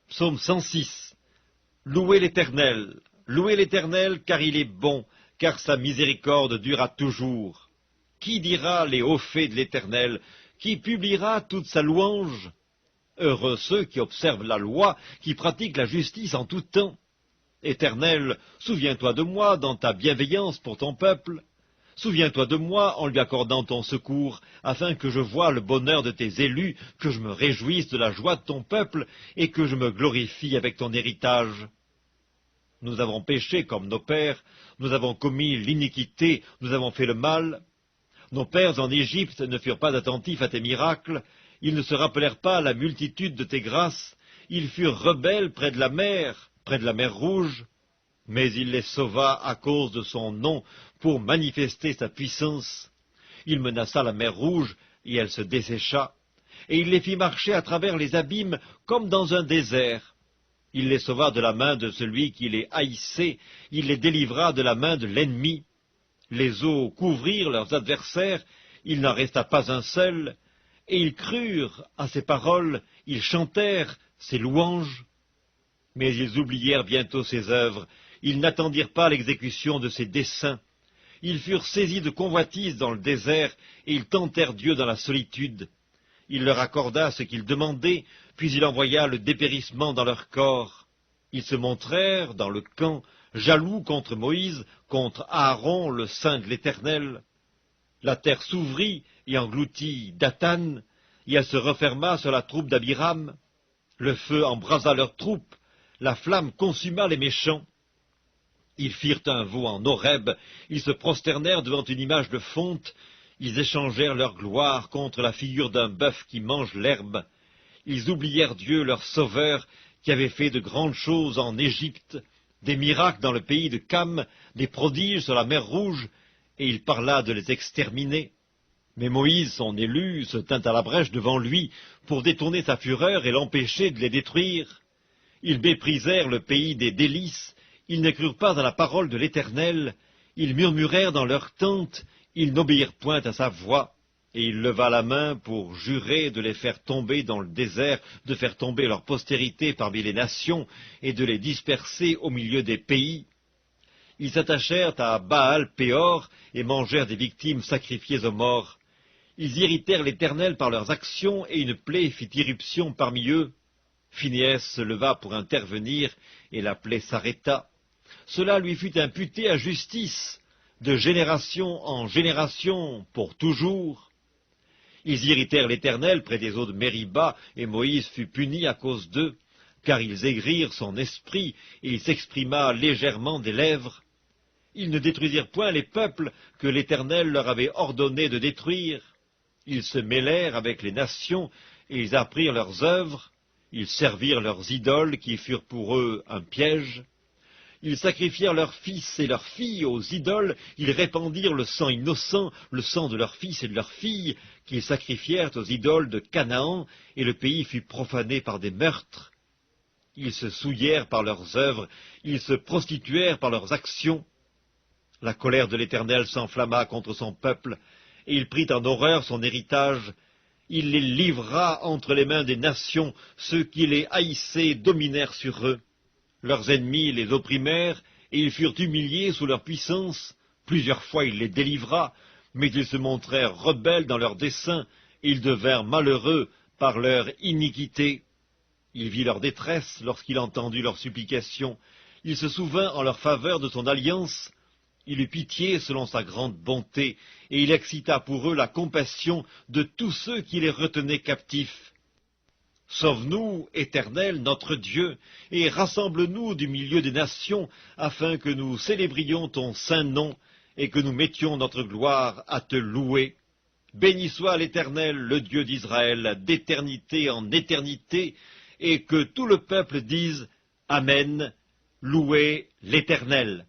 Psaume 106. Louez l'Éternel, car il est bon, car sa miséricorde durera toujours. Qui dira les hauts faits de l'Éternel? Qui publiera toute sa louange? Heureux ceux qui observent la loi, qui pratiquent la justice en tout temps. Éternel, souviens-toi de moi dans ta bienveillance pour ton peuple. Souviens-toi de moi en lui accordant ton secours, afin que je voie le bonheur de tes élus, que je me réjouisse de la joie de ton peuple, et que je me glorifie avec ton héritage. Nous avons péché comme nos pères, nous avons commis l'iniquité, nous avons fait le mal. Nos pères en Égypte ne furent pas attentifs à tes miracles, ils ne se rappelèrent pas la multitude de tes grâces, ils furent rebelles près de la mer Rouge. Mais il les sauva à cause de son nom, pour manifester sa puissance. Il menaça la mer Rouge, et elle se dessécha, et il les fit marcher à travers les abîmes comme dans un désert. Il les sauva de la main de celui qui les haïssait, il les délivra de la main de l'ennemi. Les eaux couvrirent leurs adversaires, il n'en resta pas un seul, et ils crurent à ses paroles, ils chantèrent ses louanges. Mais ils oublièrent bientôt ses œuvres, ils n'attendirent pas l'exécution de ses desseins. Ils furent saisis de convoitise dans le désert, et ils tentèrent Dieu dans la solitude. Il leur accorda ce qu'ils demandaient, puis il envoya le dépérissement dans leur corps. Ils se montrèrent dans le camp, jaloux contre Moïse, contre Aaron, le saint de l'Éternel. La terre s'ouvrit et engloutit Dathan, et elle se referma sur la troupe d'Abiram. Le feu embrasa leurs troupes, la flamme consuma les méchants. Ils firent un veau en Horeb, ils se prosternèrent devant une image de fonte, ils échangèrent leur gloire contre la figure d'un bœuf qui mange l'herbe. Ils oublièrent Dieu, leur sauveur, qui avait fait de grandes choses en Égypte, des miracles dans le pays de Cam, des prodiges sur la mer Rouge, et il parla de les exterminer. Mais Moïse, son élu, se tint à la brèche devant lui pour détourner sa fureur et l'empêcher de les détruire. Ils méprisèrent le pays des délices, ils ne crurent pas à la parole de l'Éternel, ils murmurèrent dans leurs tentes, ils n'obéirent point à sa voix, et il leva la main pour jurer de les faire tomber dans le désert, de faire tomber leur postérité parmi les nations, et de les disperser au milieu des pays. Ils s'attachèrent à Baal-Péor, et mangèrent des victimes sacrifiées aux morts. Ils irritèrent l'Éternel par leurs actions, et une plaie fit irruption parmi eux. Phinéas se leva pour intervenir, et la plaie s'arrêta. Cela lui fut imputé à justice, de génération en génération, pour toujours. Ils irritèrent l'Éternel près des eaux de Mériba, et Moïse fut puni à cause d'eux, car ils aigrirent son esprit, et il s'exprima légèrement des lèvres. Ils ne détruisirent point les peuples que l'Éternel leur avait ordonné de détruire. Ils se mêlèrent avec les nations, et ils apprirent leurs œuvres. Ils servirent leurs idoles, qui furent pour eux un piège. Ils sacrifièrent leurs fils et leurs filles aux idoles, ils répandirent le sang innocent, le sang de leurs fils et de leurs filles, qu'ils sacrifièrent aux idoles de Canaan, et le pays fut profané par des meurtres. Ils se souillèrent par leurs œuvres, ils se prostituèrent par leurs actions. La colère de l'Éternel s'enflamma contre son peuple, et il prit en horreur son héritage. Il les livra entre les mains des nations, ceux qui les haïssaient dominèrent sur eux. Leurs ennemis les opprimèrent, et ils furent humiliés sous leur puissance. Plusieurs fois il les délivra, mais ils se montrèrent rebelles dans leurs desseins, et ils devinrent malheureux par leur iniquité. Il vit leur détresse lorsqu'il entendit leurs supplications. Il se souvint en leur faveur de son alliance. Il eut pitié selon sa grande bonté, et il excita pour eux la compassion de tous ceux qui les retenaient captifs. Sauve-nous, Éternel, notre Dieu, et rassemble-nous du milieu des nations, afin que nous célébrions ton saint nom, et que nous mettions notre gloire à te louer. Béni soit l'Éternel, le Dieu d'Israël, d'éternité en éternité, et que tout le peuple dise Amen, louez l'Éternel.